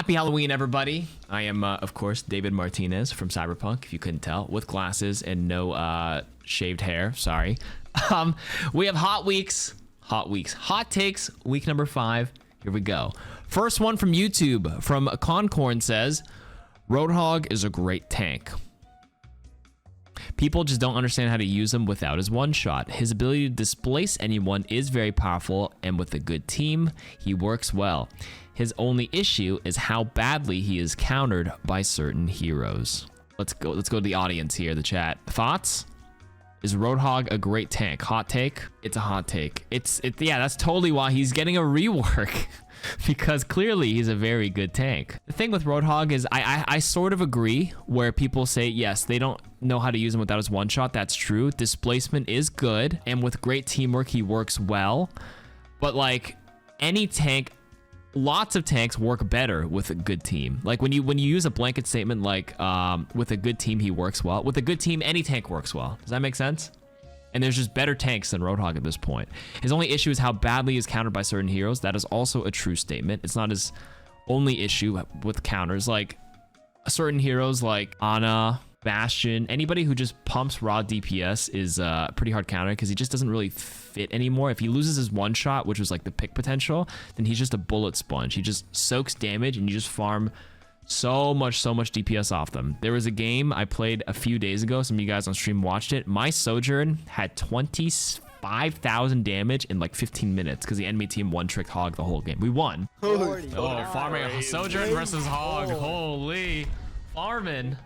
Happy Halloween, everybody. I am, of course, David Martinez from Cyberpunk, if you couldn't tell, with glasses and no shaved hair. Sorry. We have hot takes, week number 5. Here we go. First one from YouTube, from Concorn says, Roadhog is a great tank. People just don't understand how to use him without his one-shot. His ability to displace anyone is very powerful, and with a good team, he works well. His only issue is how badly he is countered by certain heroes. Let's go to the audience here, the chat. Thoughts? Is Roadhog a great tank? Hot take? It's a hot take. Yeah, that's totally why he's getting a rework. Because clearly he's a very good tank. The thing with Roadhog is I sort of agree where people say, yes, they don't know how to use him without his one-shot. That's true. Displacement is good, and with great teamwork, he works well. But like any tank, lots of tanks work better with a good team. Like when you use a blanket statement like with a good team, he works well. With a good team, any tank works well. Does that make sense? And there's just better tanks than Roadhog at this point. His only issue is how badly he's countered by certain heroes. That is also a true statement. It's not his only issue with counters. Like certain heroes like Ana, Bastion, anybody who just pumps raw DPS is a pretty hard counter because he just doesn't really fit anymore. If he loses his one shot, which was like the pick potential, then he's just a bullet sponge. He just soaks damage and you just farm so much DPS off them. There was a game I played a few days ago. Some of you guys on stream watched it. My Sojourn had 25,000 damage in like 15 minutes because the enemy team one-tricked Hog the whole game. We won. Farming a Sojourn versus Hog. Holy farming.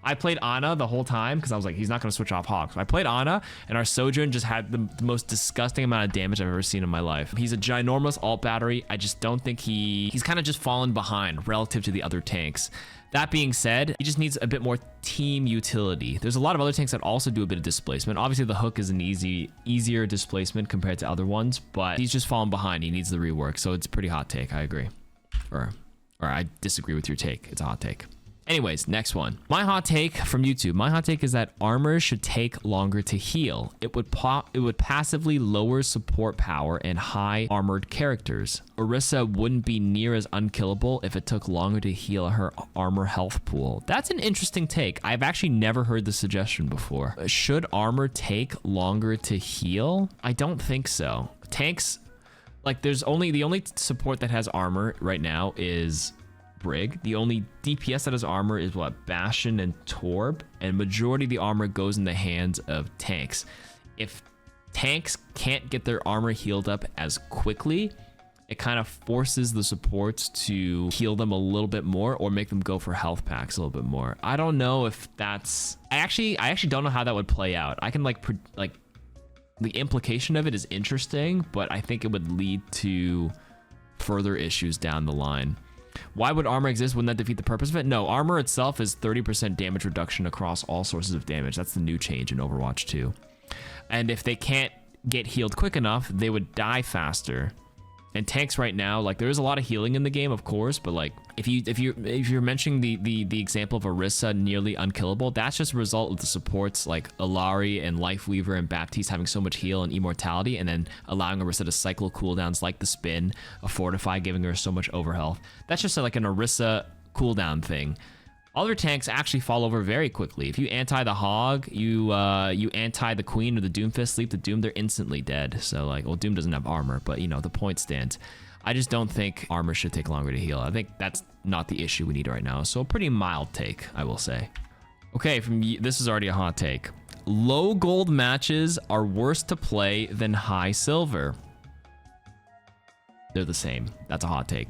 I played Ana the whole time because I was like, he's not going to switch off Hog. So I played Ana, and our Sojourn just had the most disgusting amount of damage I've ever seen in my life. He's a ginormous alt battery. I just don't think he's kind of just fallen behind relative to the other tanks. That being said, he just needs a bit more team utility. There's a lot of other tanks that also do a bit of displacement. Obviously, the hook is an easier displacement compared to other ones, but he's just fallen behind. He needs the rework, so it's a pretty hot take. I agree. Or I disagree with your take. It's a hot take. Anyways, next one. My hot take from YouTube. My hot take is that armor should take longer to heal. It would passively lower support power and high armored characters. Orisa wouldn't be near as unkillable if it took longer to heal her armor health pool. That's an interesting take. I've actually never heard the suggestion before. Should armor take longer to heal? I don't think so. Tanks, like the only support that has armor right now is Brig. The only DPS that has armor is what? Bastion and Torb, and majority of the armor goes in the hands of tanks. If tanks can't get their armor healed up as quickly, it kind of forces the supports to heal them a little bit more or make them go for health packs a little bit more. I don't know if that's... I actually don't know how that would play out. I can like the implication of it is interesting, but I think it would lead to further issues down the line. Why would armor exist? Wouldn't that defeat the purpose of it? No, armor itself is 30% damage reduction across all sources of damage. That's the new change in Overwatch 2. And if they can't get healed quick enough, they would die faster. And tanks right now, like there is a lot of healing in the game, of course, but like if you're mentioning the example of Orisa nearly unkillable, that's just a result of the supports like Alari and Lifeweaver and Baptiste having so much heal and immortality, and then allowing Orisa to cycle cooldowns like the spin, a fortify, giving her so much overhealth. That's just like an Orisa cooldown thing. Other tanks actually fall over very quickly. If you anti the Hog, you anti the Queen or the Doomfist, sleep the Doom, they're instantly dead. So like, well, Doom doesn't have armor, but you know, the point stands. I just don't think armor should take longer to heal. I think that's not the issue we need right now. So a pretty mild take, I will say. Okay, this is already a hot take. Low gold matches are worse to play than high silver. They're the same. That's a hot take.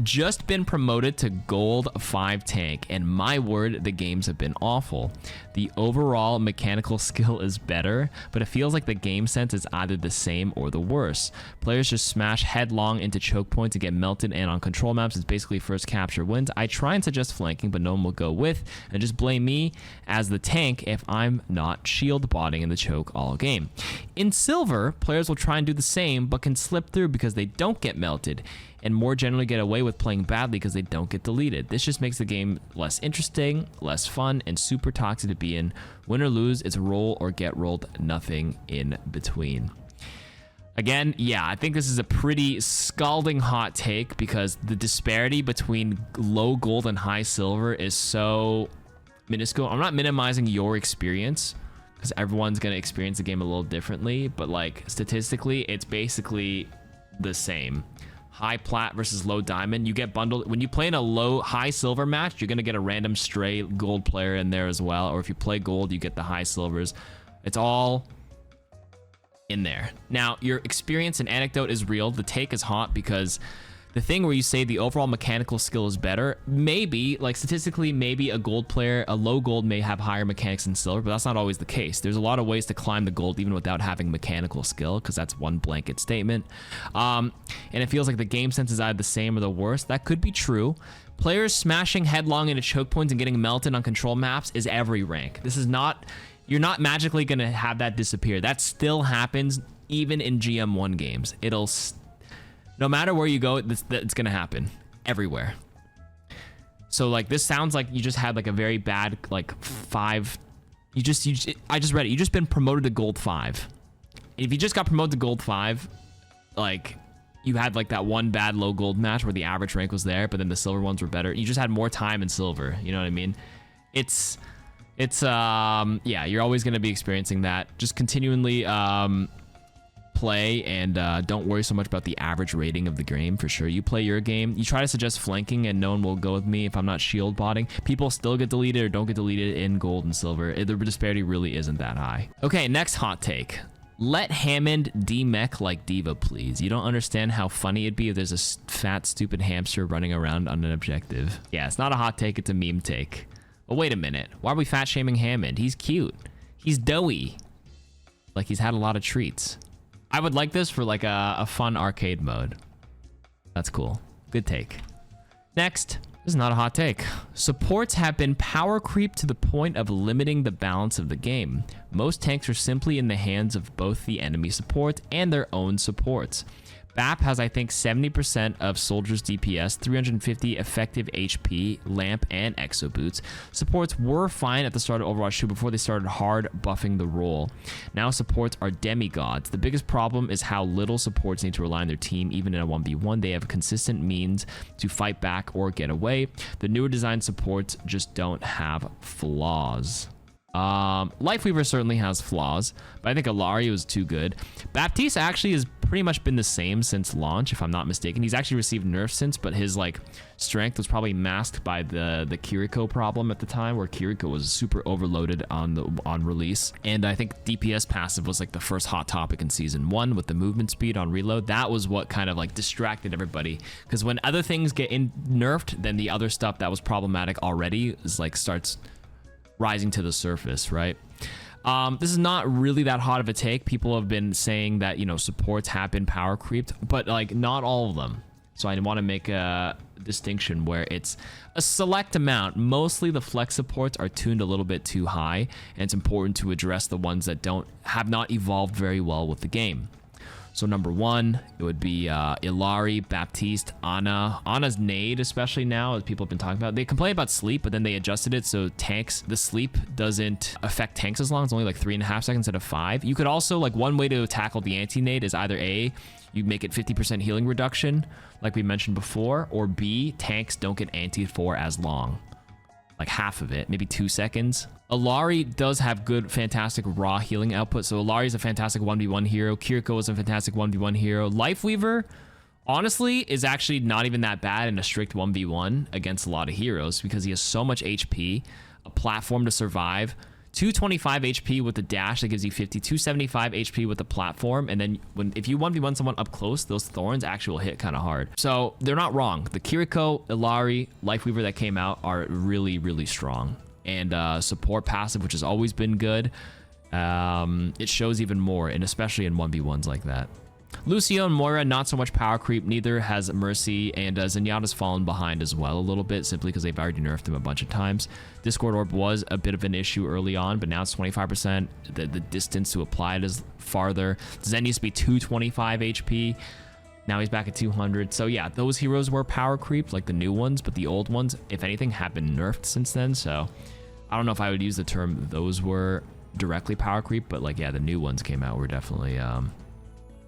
Just been promoted to gold 5 tank, and my word, the games have been awful. The overall mechanical skill is better, but it feels like the game sense is either the same or the worse. Players just smash headlong into choke points and get melted, and on control maps it's basically first capture wins. I try and suggest flanking, but no one will go with, and just blame me as the tank if I'm not shield botting in the choke all game. In silver, players will try and do the same, but can slip through because they don't get melted, and more generally get away with playing badly because they don't get deleted. This just makes the game less interesting, less fun, and super toxic to be in. Win or lose, it's roll or get rolled, nothing in between. Again, yeah, I think this is a pretty scalding hot take because the disparity between low gold and high silver is so minuscule. I'm not minimizing your experience because everyone's going to experience the game a little differently, but like statistically, it's basically the same. High plat versus low diamond, you get bundled. When you play in a high silver match, you're going to get a random stray gold player in there as well. Or if you play gold, you get the high silvers. It's all in there. Now, your experience and anecdote is real. The take is hot because the thing where you say the overall mechanical skill is better, maybe, like statistically, maybe a gold player, a low gold may have higher mechanics than silver, but that's not always the case. There's a lot of ways to climb the gold even without having mechanical skill, because that's one blanket statement. And it feels like the game sense is either the same or the worst. That could be true. Players smashing headlong into choke points and getting melted on control maps is every rank. This is not, you're not magically going to have that disappear. That still happens even in GM1 games. It'll no matter where you go, it's gonna happen everywhere. So like this sounds like you just had like a very bad like 5. I just read it. You just been promoted to gold 5. If you just got promoted to gold 5, like you had like that one bad low gold match where the average rank was there, but then the silver ones were better. You just had more time in silver. You know what I mean? It's yeah, you're always gonna be experiencing that. Just continually play and don't worry so much about the average rating of the game. For sure, you play your game, you try to suggest flanking and no one will go with me if I'm not shield botting. People still get deleted or don't get deleted in gold and silver. The disparity really isn't that high. Okay, next hot take. Let Hammond de-mech like Diva, please. You don't understand how funny it'd be if there's a fat stupid hamster running around on an objective. Yeah, it's not a hot take, it's a meme take. But wait a minute, why are we fat shaming Hammond? He's cute, he's doughy, like he's had a lot of treats. I would like this for like a fun arcade mode. That's cool. Good take. Next, this is not a hot take. Supports have been power creep to the point of limiting the balance of the game. Most tanks are simply in the hands of both the enemy support and their own supports. BAP has, I think, 70% of soldiers' DPS, 350 effective HP, lamp, and exo boots. Supports were fine at the start of Overwatch 2 before they started hard buffing the role. Now supports are demigods. The biggest problem is how little supports need to rely on their team. Even in a 1v1, they have consistent means to fight back or get away. The newer design supports just don't have flaws. Lifeweaver certainly has flaws, but I think Illari was too good. Baptiste actually has pretty much been the same since launch, if I'm not mistaken. He's actually received nerfs since, but his like strength was probably masked by the KarQ problem at the time, where KarQ was super overloaded on release. And I think DPS passive was like the first hot topic in season 1 with the movement speed on reload. That was what kind of like distracted everybody, because when other things get nerfed, then the other stuff that was problematic already is like starts rising to the surface, right? This is not really that hot of a take. People have been saying that, you know, supports have been power creeped, but like not all of them. So I want to make a distinction where it's a select amount. Mostly the flex supports are tuned a little bit too high, and it's important to address the ones that have not evolved very well with the game. So number 1, it would be Illari, Baptiste, Ana. Ana's nade, especially now, as people have been talking about. They complain about sleep, but then they adjusted it so tanks, the sleep doesn't affect tanks as long. It's only like 3.5 seconds instead of 5. You could also, like, one way to tackle the anti-nade is either A, you make it 50% healing reduction, like we mentioned before, or B, tanks don't get antied for as long. Like half of it, maybe 2 seconds. Illari does have good, fantastic raw healing output. So Illari is a fantastic 1v1 hero. KarQ is a fantastic 1v1 hero. Lifeweaver, honestly, is actually not even that bad in a strict 1v1 against a lot of heroes because he has so much HP, a platform to survive, 225 HP with the dash that gives you 50, 275 HP with the platform, and then if you 1v1 someone up close, those thorns actually will hit kind of hard. So they're not wrong. The KarQ, Illari, Lifeweaver that came out are really, really strong. And support passive, which has always been good, it shows even more, and especially in 1v1s like that. Lucio and Moira, not so much power creep, neither has Mercy, and Zenyatta's fallen behind as well a little bit, simply because they've already nerfed him a bunch of times. Discord Orb was a bit of an issue early on, but now it's 25%. The distance to apply it is farther. Zen used to be 225 HP. Now he's back at 200. So yeah, those heroes were power creep, like the new ones, but the old ones, if anything, have been nerfed since then. So I don't know if I would use the term those were directly power creep, but like, yeah, the new ones came out were definitely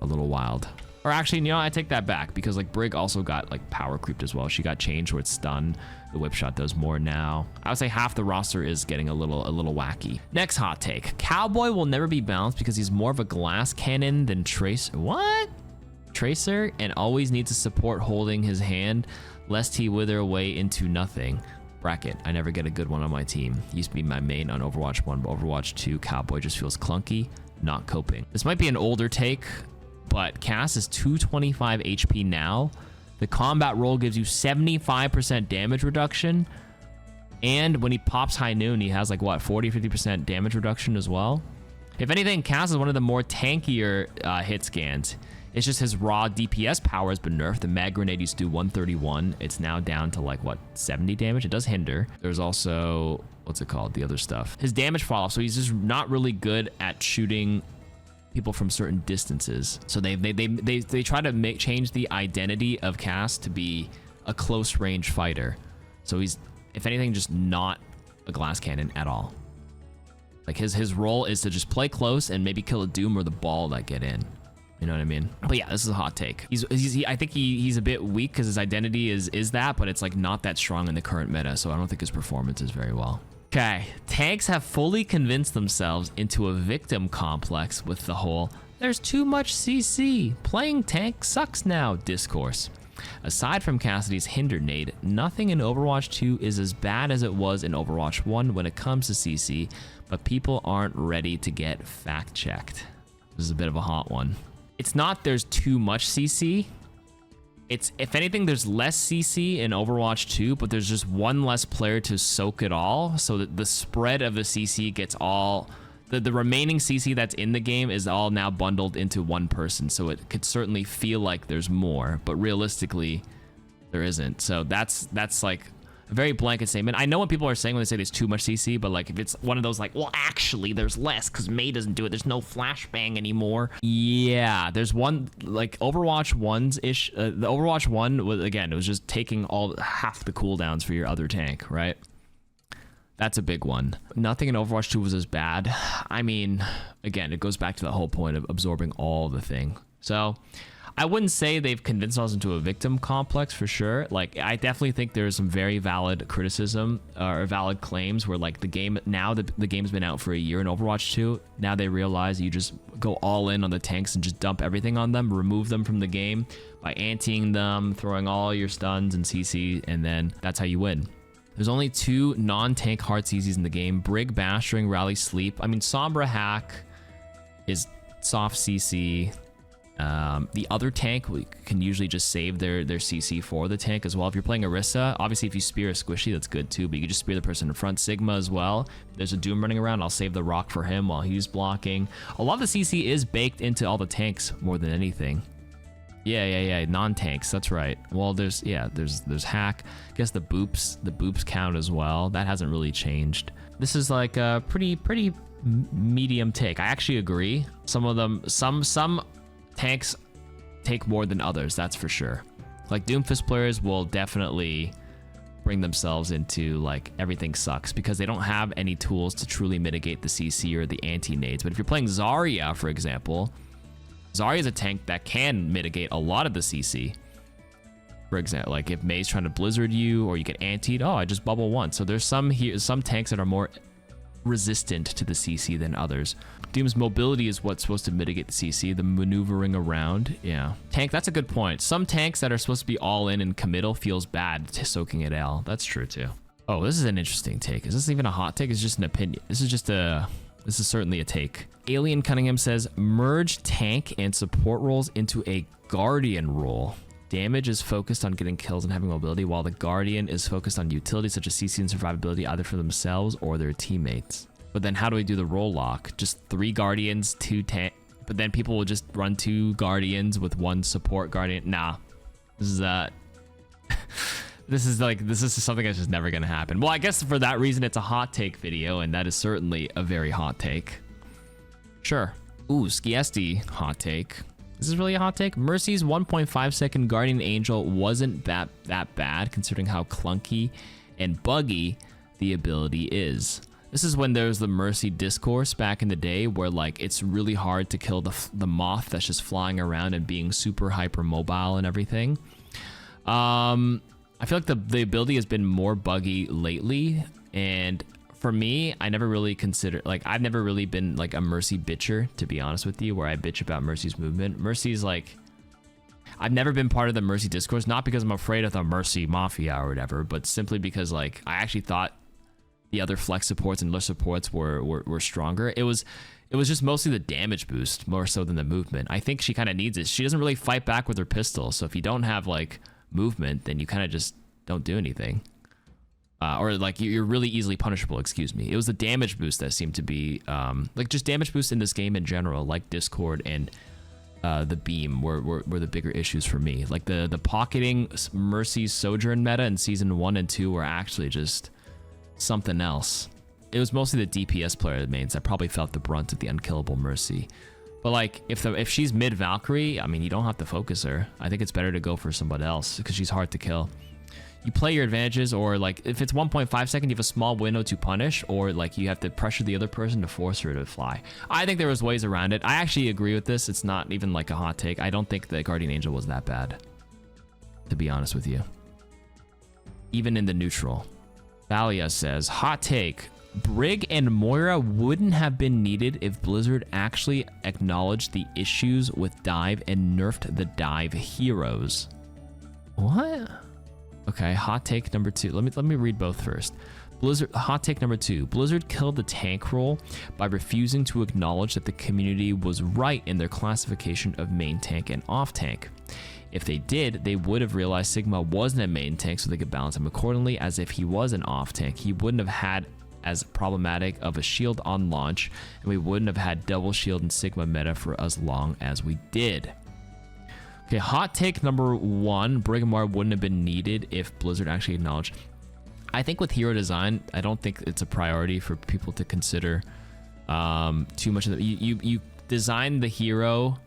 a little wild. Or actually, you know, I take that back because like Brig also got like power creeped as well. She got changed where it's stun. The whip shot does more now. I would say half the roster is getting a little wacky. Next hot take. Cowboy will never be balanced because he's more of a glass cannon than Tracer. What? Tracer, and always needs a support holding his hand lest he wither away into nothing. Bracket, I never get a good one on my team. He used to be my main on Overwatch 1, but Overwatch 2, Cowboy just feels clunky, not coping. This might be an older take, but Cass is 225 HP now. The combat roll gives you 75% damage reduction. And when he pops High Noon, he has like what, 40-50% damage reduction as well. If anything, Cass is one of the more tankier hit scans. It's just his raw DPS power has been nerfed. The mag grenade used to do 131. It's now down to like what, 70 damage? It does hinder. There's also, what's it called? The other stuff. His damage fall off. So he's just not really good at shooting people from certain distances. So they try to change the identity of Cass to be a close range fighter. So he's, if anything, just not a glass cannon at all. Like his role is to just play close and maybe kill a Doom or the ball that get in. You know what I mean? But yeah, this is a hot take. I think he's a bit weak because his identity is that, but it's like not that strong in the current meta. So I don't think his performance is very well. Okay, tanks have fully convinced themselves into a victim complex with the whole "there's too much CC, playing tank sucks now" discourse. Aside from Cassidy's hinder nade, nothing in Overwatch 2 is as bad as it was in Overwatch 1 when it comes to CC, but people aren't ready to get fact-checked. This is a bit of a hot one. It's not there's too much CC. It's, if anything, there's less CC in Overwatch 2, but there's just one less player to soak it all, so that the spread of the CC gets all... The remaining CC that's in the game is all now bundled into one person, so it could certainly feel like there's more, but realistically, there isn't. So that's like a very blanket statement. I know what people are saying when they say there's too much CC, but like if it's one of those like, well, actually there's less because Mei doesn't do it. There's no flashbang anymore. Yeah, there's one, like Overwatch 1's ish. The Overwatch 1 was, again, it was just taking half the cooldowns for your other tank, right? That's a big one. Nothing in Overwatch 2 was as bad. I mean, again, it goes back to the whole point of absorbing all the thing. So I wouldn't say they've convinced us into a victim complex for sure. Like, I definitely think there's some very valid criticism or valid claims where like the game, now the game's been out for a year in Overwatch 2. Now they realize you just go all in on the tanks and just dump everything on them, remove them from the game by anteing them, throwing all your stuns and CC, and then that's how you win. There's only 2 non-tank hard CCs in the game. Brig, Bastering, Rally, Sleep. I mean, Sombra Hack is soft CC. The other tank can usually just save their CC for the tank as well. If you're playing Orisa, obviously if you spear a squishy, that's good too, but you can just spear the person in front. Sigma as well. There's a Doom running around. I'll save the rock for him while he's blocking. A lot of the CC is baked into all the tanks more than anything. Yeah, non-tanks, that's right. Well, there's hack. I guess the boops count as well. That hasn't really changed. This is like a pretty medium take. I actually agree. Some of them, some tanks take more than others, that's for sure. Like Doomfist players will definitely bring themselves into like everything sucks because they don't have any tools to truly mitigate the CC or the anti-nades. But if you're playing Zarya, for example, Zarya is a tank that can mitigate a lot of the CC. For example, like if Mei's trying to blizzard you or you get antied, oh, I just bubble once. So there's some tanks that are more resistant to the CC than others. Doom's mobility is what's supposed to mitigate the CC, the maneuvering around. Yeah. Tank, that's a good point. Some tanks that are supposed to be all in and committal feels bad to soaking it L. That's true too. Oh, this is an interesting take. Is this even a hot take? It's just an opinion. This is certainly a take. Alien Cunningham says, merge tank and support roles into a Guardian role. Damage is focused on getting kills and having mobility, while the Guardian is focused on utility such as CC and survivability either for themselves or their teammates. But then how do we do the role lock? Just 3 Guardians, 2 tank, but then people will just run 2 Guardians with 1 support Guardian. Nah, this is this is something that's just never gonna happen. Well, I guess for that reason it's a hot take video, and that is certainly a very hot take. Sure. Ooh, Skiesti hot take. Is this really a hot take? Mercy's 1.5 second Guardian Angel wasn't that bad considering how clunky and buggy the ability is. This is when there was the Mercy discourse back in the day where like it's really hard to kill the moth that's just flying around and being super hyper mobile and everything. I feel like the ability has been more buggy lately, and for me, I never really considered, like, I've never really been like a Mercy bitcher, to be honest with you, where I bitch about Mercy's movement. Mercy's like, I've never been part of the Mercy discourse, not because I'm afraid of the Mercy Mafia or whatever, but simply because like I actually thought the other flex supports and list supports were stronger. It was just mostly the damage boost more so than the movement. I think she kind of needs it. She doesn't really fight back with her pistol, so if you don't have like movement, then you kind of just don't do anything. Or like you're really easily punishable, excuse me. It was the damage boost that seemed to be like just damage boost in this game in general, like Discord and the beam were the bigger issues for me. Like the pocketing Mercy's Sojourn meta in season 1 and 2 were actually just something else. It was mostly the DPS player mains that probably felt the brunt of the unkillable Mercy. But like if she's mid Valkyrie, I mean, you don't have to focus her. I think it's better to go for somebody else because she's hard to kill. You play your advantages, or like if it's 1.5 seconds, you have a small window to punish, or like you have to pressure the other person to force her to fly. I think there was ways around it. I actually agree with this. It's not even like a hot take. I don't think the Guardian Angel was that bad, to be honest with you. Even in the neutral. Thalia says, hot take. Brig and Moira wouldn't have been needed if Blizzard actually acknowledged the issues with dive and nerfed the dive heroes. What? Okay, hot take number 2. Let me read both first. Hot take number 2. Blizzard killed the tank role by refusing to acknowledge that the community was right in their classification of main tank and off tank. If they did, they would have realized Sigma wasn't a main tank, so they could balance him accordingly. As if he was an off tank, he wouldn't have had as problematic of a shield on launch, and we wouldn't have had double shield and Sigma meta for as long as we did. Okay, hot take number 1, Brig and Moira wouldn't have been needed if Blizzard actually acknowledged. I think with hero design, I don't think it's a priority for people to consider too much of the, you design the hero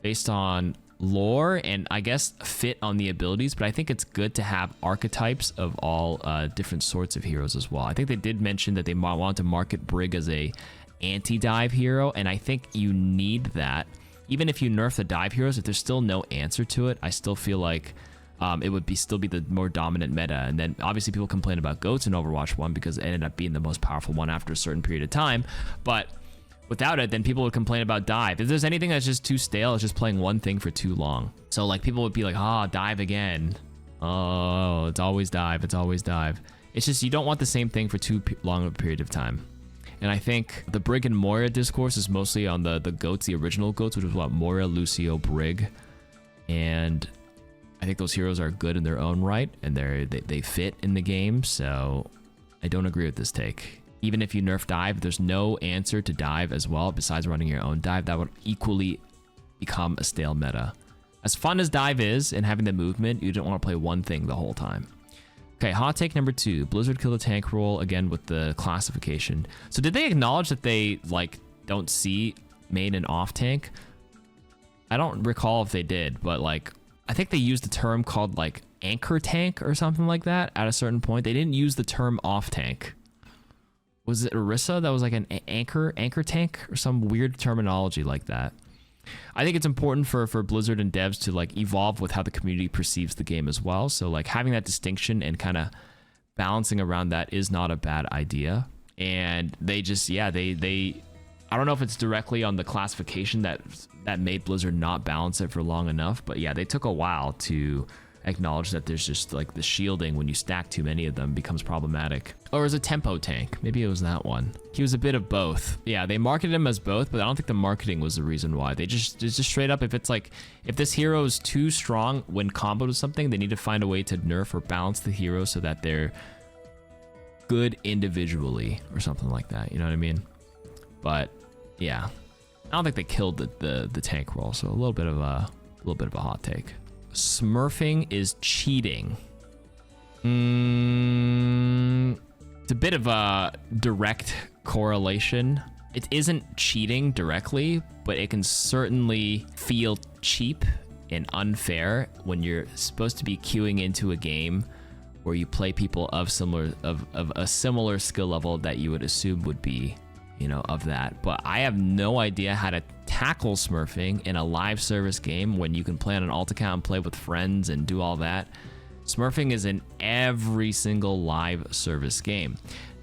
based on lore and I guess fit on the abilities, but I think it's good to have archetypes of all different sorts of heroes as well. I think they did mention that they want to market Brig as a anti-dive hero, and I think you need that. Even if you nerf the dive heroes, if there's still no answer to it, I still feel like it would still be the more dominant meta. And then obviously people complain about goats in Overwatch 1 because it ended up being the most powerful one after a certain period of time. But without it, then people would complain about dive. If there's anything that's just too stale, it's just playing one thing for too long. So like people would be like, dive again. Oh, it's always dive. It's always dive. It's just you don't want the same thing for too long of a period of time. And I think the Brig and Moira discourse is mostly on the goats, the original goats, which was what, Moira, Lucio, Brig. And I think those heroes are good in their own right, and they fit in the game, so I don't agree with this take. Even if you nerf dive, there's no answer to dive as well, besides running your own dive. That would equally become a stale meta. As fun as dive is, and having the movement, you don't want to play one thing the whole time. Okay, hot take number 2. Blizzard killed the tank role again with the classification. So did they acknowledge that they like don't see main and off tank? I don't recall if they did, but like I think they used a term called like anchor tank or something like that at a certain point. They didn't use the term off tank. Was it Orisa that was like an anchor tank or some weird terminology like that? I think it's important for Blizzard and devs to like evolve with how the community perceives the game as well. So like having that distinction and kind of balancing around that is not a bad idea. And they just, yeah, they I don't know if it's directly on the classification that made Blizzard not balance it for long enough, but yeah, they took a while to acknowledge that there's just like the shielding when you stack too many of them becomes problematic. Or as a tempo tank, maybe it was that one. He was a bit of both. Yeah, they marketed him as both, but I don't think the marketing was the reason why. They just straight up, if it's like, if this hero is too strong when comboed with something, they need to find a way to nerf or balance the hero so that they're good individually or something like that. You know what I mean? But yeah, I don't think they killed the tank role. So a little bit of a hot take. Smurfing is cheating. It's a bit of a direct correlation. It isn't cheating directly, but it can certainly feel cheap and unfair when you're supposed to be queuing into a game where you play people of a similar skill level that you would assume would be, you know, of that. But I have no idea how to tackle smurfing in a live service game when you can play on an alt account and play with friends and do all that. Smurfing is in every single live service game.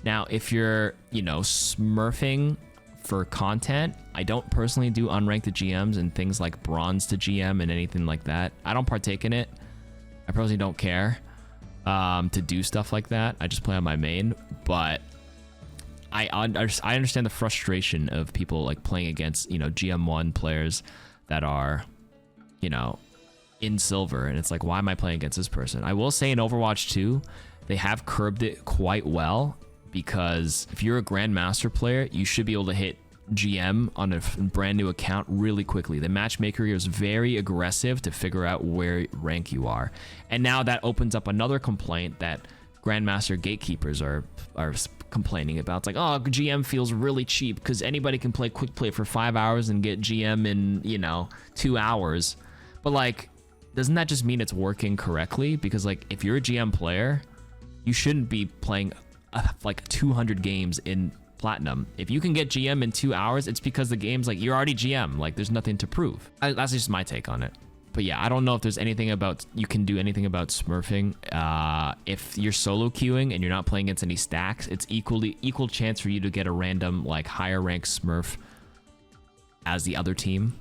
Now, if you're, you know, smurfing for content, I don't personally do unranked to GMs and things like bronze to GM and anything like that. I don't partake in it. I personally don't care to do stuff like that. I just play on my main, but I understand the frustration of people like playing against, you know, GM1 players that are, you know, in silver, and it's like, why am I playing against this person? I will say in Overwatch 2, they have curbed it quite well, because if you're a Grandmaster player, you should be able to hit GM on a brand new account really quickly. The matchmaker here is very aggressive to figure out where rank you are. And now that opens up another complaint that Grandmaster gatekeepers are complaining about. It's like, oh, GM feels really cheap because anybody can play quick play for 5 hours and get GM in, you know, 2 hours. But like, doesn't that just mean it's working correctly? Because like, if you're a GM player, you shouldn't be playing like 200 games in Platinum. If you can get GM in 2 hours, it's because the game's like, you're already GM. Like, there's nothing to prove. That's just my take on it. But yeah, I don't know if there's anything about, you can do anything about smurfing. If you're solo queuing and you're not playing against any stacks, it's equal chance for you to get a random like higher rank smurf as the other team.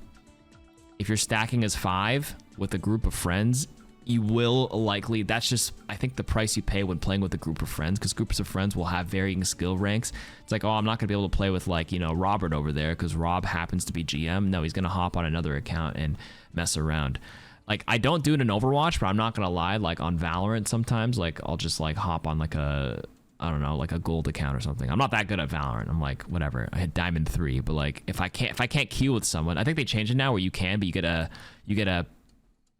If you're stacking as 5 with a group of friends, you will likely, that's just, I think, the price you pay when playing with a group of friends, because groups of friends will have varying skill ranks. It's like, oh, I'm not gonna be able to play with like, you know, Robert over there because Rob happens to be GM. No, he's gonna hop on another account and mess around. Like, I don't do it in Overwatch, but I'm not gonna lie, like on Valorant sometimes, like I'll just like hop on like a, I don't know, like a gold account or something. I'm not that good at Valorant. I'm like, whatever. I had Diamond 3, but like if I can't queue with someone, I think they changed it now where you can, but you get a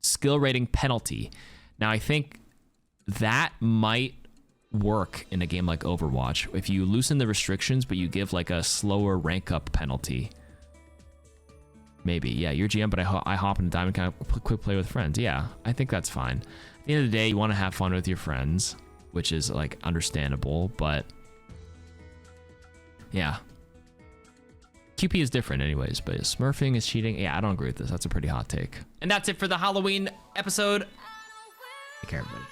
skill rating penalty. Now I think that might work in a game like Overwatch if you loosen the restrictions, but you give like a slower rank up penalty. Maybe, yeah, you're GM, but I hop in a diamond account, quick play with friends. Yeah, I think that's fine. At the end of the day, you want to have fun with your friends, which is like understandable, but yeah. QP is different anyways, but smurfing is cheating. Yeah, I don't agree with this. That's a pretty hot take. And that's it for the Halloween episode. Take care, everybody.